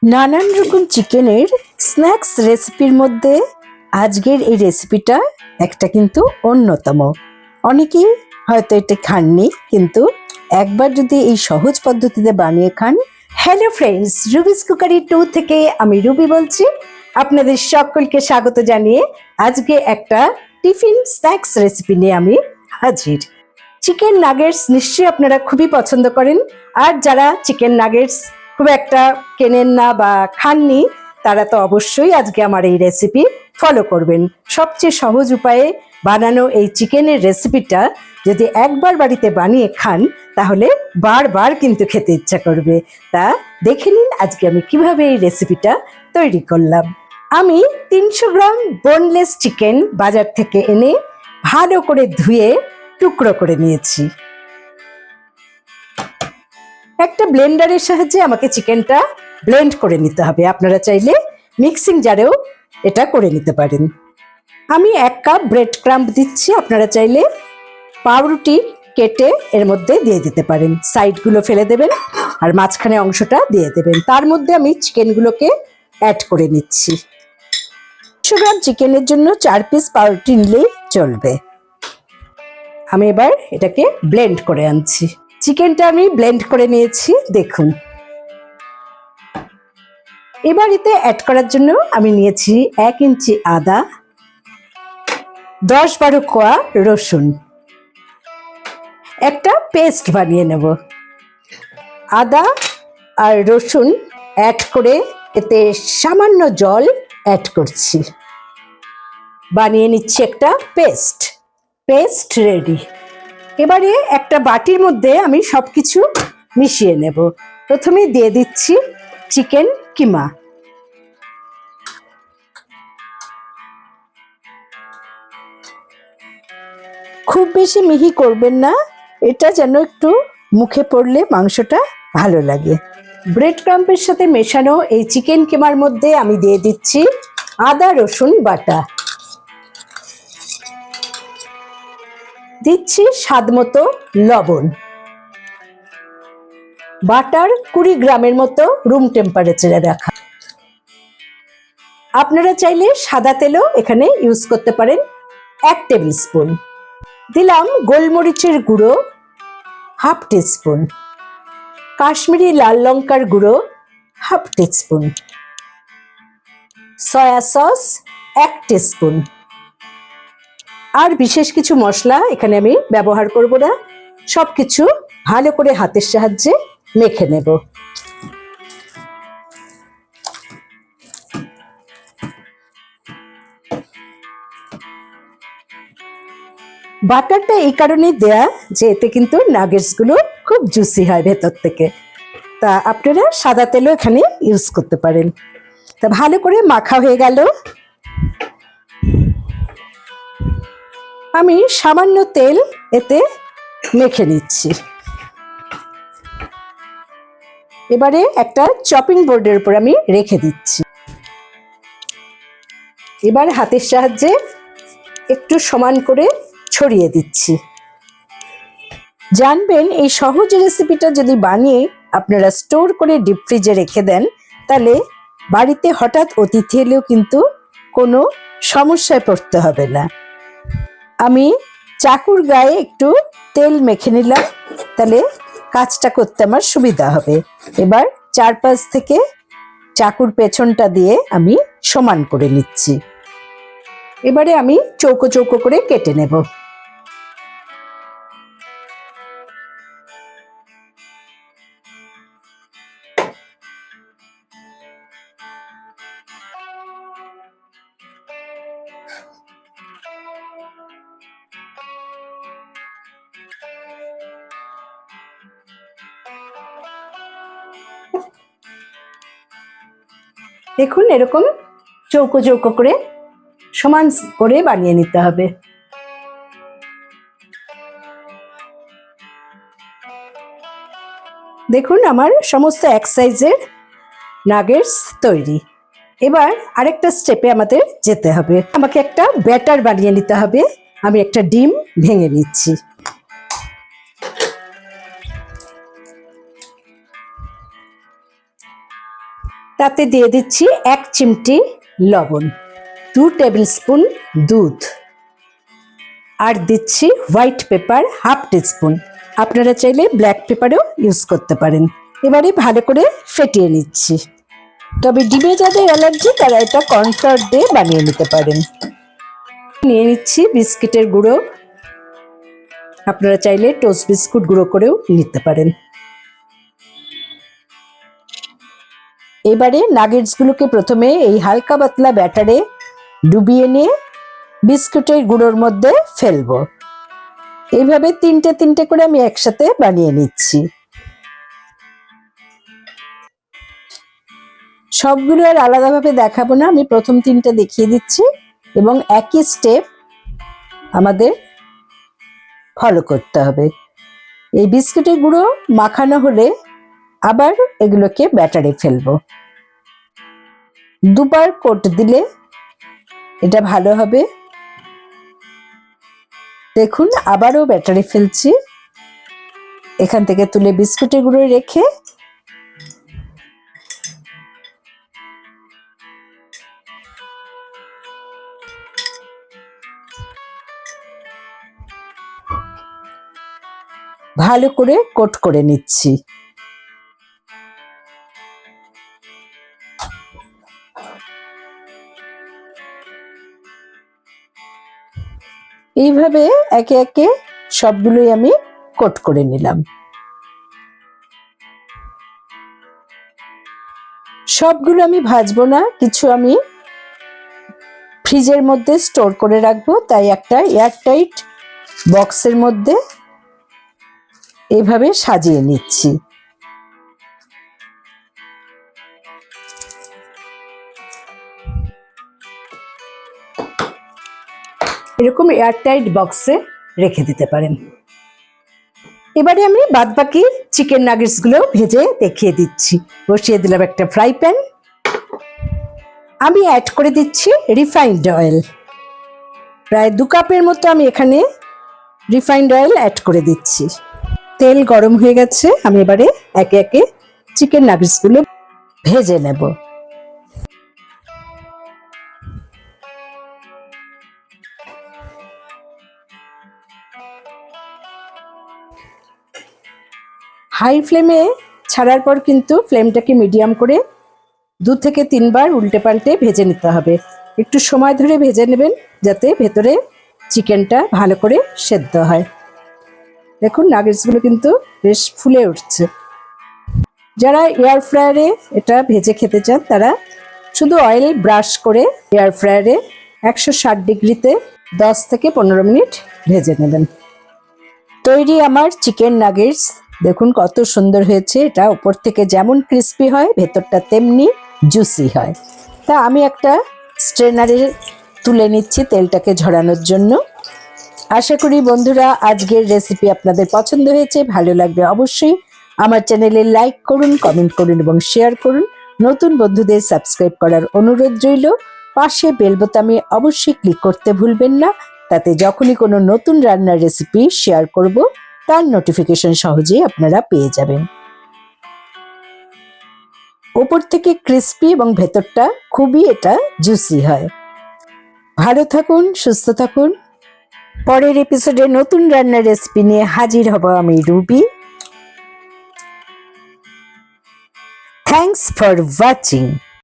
নানান রকম চিকেনের স্ন্যাক্স রেসিপির মধ্যে আজকের এই রেসিপিটা একটা কিন্তু অন্যতম। অনেকেই হয়তো এটা খাননি, কিন্তু একবার যদি এই সহজ পদ্ধতিতে বানিয়ে খান। হ্যালো ফ্রেন্ডস, রুবিস কুকারি 2 থেকে আমি রুবি বলছি। আপনাদের সকলকে স্বাগত জানিয়ে আজকে একটা টিফিন স্ন্যাক্স রেসিপি নিয়ে আমি হাজির। চিকেন নাগেটস নিশ্চয়ই আপনারা খুবই পছন্দ করেন, আর যারা চিকেন নাগেটস খুব একটা কেনেন না বা খাননি, তারা তো অবশ্যই আজকে আমার এই রেসিপি ফলো করবেন। সবচেয়ে সহজ উপায়ে বানানো এই চিকেনের রেসিপিটা যদি একবার বাড়িতে বানিয়ে খান, তাহলে বারবার কিন্তু খেতে ইচ্ছা করবে। তা দেখে নিন আজকে আমি কিভাবে এই রেসিপিটা তৈরি করলাম। আমি 300 গ্রাম বোনলেস চিকেন বাজার থেকে এনে ভালো করে ধুয়ে টুকরো করে নিয়েছি। একটা ব্লেন্ডারের সাহায্যে আমাকে চিকেনটা ব্লেন্ড করে নিতে হবে। আপনারা চাইলে মিক্সিং জারেও এটা করে নিতে পারেন। আমি 1 কাপ ব্রেড ক্রাম্ব দিচ্ছি। আপনারা চাইলে পাউরুটি কেটে এর মধ্যে দিয়ে দিতে পারেন। সাইডগুলো ফেলে দেবেন আর মাঝখানে অংশটা দিয়ে দেবেন। তার মধ্যে আমি চিকেনগুলোকে অ্যাড করে নিচ্ছি। 100 গ্রাম চিকেনের জন্য 4 পিস পাউরুটি নিলেই চলবে। আমি এবার এটাকে ব্লেন্ড করে আনছি। চিকেনটা আমি ব্লেন্ড করে নিয়েছি, দেখুন। এবার এতে অ্যাড করার জন্য আমি নিয়েছি 1 ইঞ্চি আদা, 10-12 কোয়া রসুন। একটা পেস্ট বানিয়ে নেব। আদা আর রসুন অ্যাড করে এতে সামান্য জল অ্যাড করছি। বানিয়ে নিচ্ছি একটা পেস্ট রেডি। এবারে একটা বাটির মধ্যে আমি সবকিছু মিশিয়ে নেব। প্রথমে দিয়ে দিচ্ছি চিকেন কিমা। খুব বেশি মিহি করবেন না, এটা যেন একটু মুখে পড়লে মাংসটা ভালো লাগে। ব্রেড ক্রাম্পের সাথে মেশানো এই চিকেন কিমার মধ্যে আমি দিয়ে দিচ্ছি আদা রসুন বাটা। দিচ্ছি স্বাদ মতো লবণ। বাটার 20 গ্রামের মতো রুম টেম্পারেচারে রাখা। আপনারা চাইলে সাদা তেলও এখানে ইউজ করতে পারেন, 1 টেবিল স্পুন। দিলাম গোলমরিচের গুঁড়ো 1/2 টিস্পুন, কাশ্মীরি লাল লঙ্কার গুঁড়ো 1/2 টিস্পুন, সয়া সস 1 টিস্পুন। আর বিশেষ কিছু মশলা এখানে আমি ব্যবহার করব না। সবকিছু ভালো করে হাতের সাহায্যে মেখে নেব। বাটারটা এই কারণে দেয়া যে এতে কিন্তু নাগেটস গুলো খুব জুসি হয় ভেতর থেকে। তা আপনারা সাদা তেলও এখানে ইউজ করতে পারেন। তা ভালো করে মাখা হয়ে গেল। আমি সামান্য তেল এতে মেখে নিচ্ছি। এবারে একটা চপিং বোর্ডের উপর আমি রেখে দিচ্ছি। এবার হাতের সাহায্যে একটু সমান করে ছড়িয়ে দিচ্ছি। জানবেন এই সহজ রেসিপিটা যদি বানিয়ে আপনারা স্টোর করে ডিপ ফ্রিজে রেখে দেন, তাহলে বাড়িতে হঠাৎ অতিথি এলেও কিন্তু কোনো সমস্যায় পড়তে হবে না। আমি চাকুর গায়ে একটু তেল মেখে নিলাম, তাহলে কাজটা করতে আমার সুবিধা হবে। এবার চারপাশ থেকে চাকুর পেছনটা দিয়ে আমি সমান করে নিচ্ছি। এবারে আমি চৌকো চৌকো করে কেটে নেব। দেখুন, এরকম চৌকো চৌকো করে সমান করে বানিয়ে নিতে হবে। দেখুন, আমার সমস্ত এক সাইজের নাগেটস তৈরি। এবার আরেকটা স্টেপে আমাদের যেতে হবে। আমাকে একটা ব্যাটার বানিয়ে নিতে হবে। আমি একটা ডিম ভেঙে নিচ্ছি। তাতে দিয়ে দিচ্ছি 1 চিমটি লবণ, 2 টেবিল স্পুন দুধ, আর দিচ্ছি হোয়াইট পেপার 1/2 টিস্পুন। আপনারা চাইলে ব্ল্যাক পেপারও ইউজ করতে পারেন। এবারে ভালো করে ফেটিয়ে নিচ্ছি। তবে ডিমে যাদের অ্যালার্জি তারা এটা কর্নফ্লাওয়ার দিয়ে বানিয়ে নিতে পারেন। নিয়ে নিচ্ছি বিস্কিটের গুঁড়ো, আপনারা চাইলে টোস্ট বিস্কুট গুঁড়ো করেও নিতে পারেন। এবারে নাগেটসগুলোকে প্রথমে এই হালকা পাতলা ব্যাটারে ডুবিয়ে নিয়ে বিস্কুটের গুঁড়োর মধ্যে ফেলবো। এইভাবে 3টে করে আমি একসাথে বানিয়ে নিচ্ছি। সবগুলো আর আলাদাভাবে দেখাবো না, আমি প্রথম 3টে দেখিয়ে দিচ্ছি এবং একই স্টেপ আমাদের ফলো করতে হবে। এই বিস্কুটের গুঁড়ো মাখানো হলে আবার এগুলোকে ব্যাটারে ফেলবো। 2বার কোট দিলে এটা ভালো হবে। দেখুন আবারও ব্যাটারে ফেলছি। এখান থেকে তুলে বিস্কুটের গুঁড়ো রেখে ভালো করে কোট করে নিচ্ছি। এইভাবে একে একে সবগুলোই আমি কোট করে নিলাম। সবগুলো আমি ভাজবো না, কিছু আমি ফ্রিজের মধ্যে স্টোর করে রাখবো, তাই একটা এয়ারটাইট বক্সের মধ্যে এইভাবে সাজিয়ে নিচ্ছি। এরকম এয়ারটাইট বক্সে রেখে দিতে পারেন। এবারে আমি বাদবাকি চিকেন নাগেটসগুলো ভেজে দেখিয়ে দিচ্ছি। বসিয়ে দিলাম একটা ফ্রাই প্যান, আমি অ্যাড করে দিচ্ছি রিফাইন্ড অয়েল। প্রায় 2 কাপের মতো আমি এখানে রিফাইন্ড অয়েল অ্যাড করে দিচ্ছি। তেল গরম হয়ে গেছে, আমি এবারে একে একে চিকেন নাগেটসগুলো ভেজে নেব। হাই ফ্লেমে ছাড়ার পর কিন্তু ফ্লেমটাকে মিডিয়াম করে 2 থেকে 3 বার উল্টে পাল্টে ভেজে নিতে হবে। একটু সময় ধরে ভেজে নেবেন যাতে ভেতরে চিকেনটা ভালো করে সেদ্ধ হয়। দেখুন নাগেটসগুলো কিন্তু বেশ ফুলে উঠছে। যারা এয়ার ফ্রায়ারে এটা ভেজে খেতে চান তারা শুধু অয়েল ব্রাশ করে এয়ার ফ্রায়ারে 160 ডিগ্রিতে 10 থেকে 15 মিনিট ভেজে নেবেন। তৈরি আমার চিকেন নাগেটস। দেখুন কত সুন্দর হয়েছে। এটা উপর থেকে যেমন ক্রিস্পি হয় ভেতরটা তেমনি জুসি হয়। তা আমি একটা স্ট্রেনারে তুলে নিচ্ছি তেলটাকে ঝরানোর জন্য। আশা করি বন্ধুরা আজকের রেসিপি আপনাদের পছন্দ হয়েছে। ভালো লাগবে অবশ্যই আমার চ্যানেলে লাইক করুন, কমেন্ট করুন এবং শেয়ার করুন। নতুন বন্ধুদের সাবস্ক্রাইব করার অনুরোধ রইল। পাশে বেল বোতামে অবশ্যই ক্লিক করতে ভুলবেন না, তাতে যখনই কোনো নতুন রান্নার রেসিপি শেয়ার করব তার নোটিফিকেশন সহজেই আপনারা পেয়ে যাবেন। ওপর থেকে ক্রিস্পি এবং ভেতরটা খুবই এটা জুসি হয়। ভালো থাকুন, সুস্থ থাকুন। পরের এপিসোডে নতুন রান্নার রেসিপি নিয়ে হাজির হব আমি রুবি। Thanks for watching.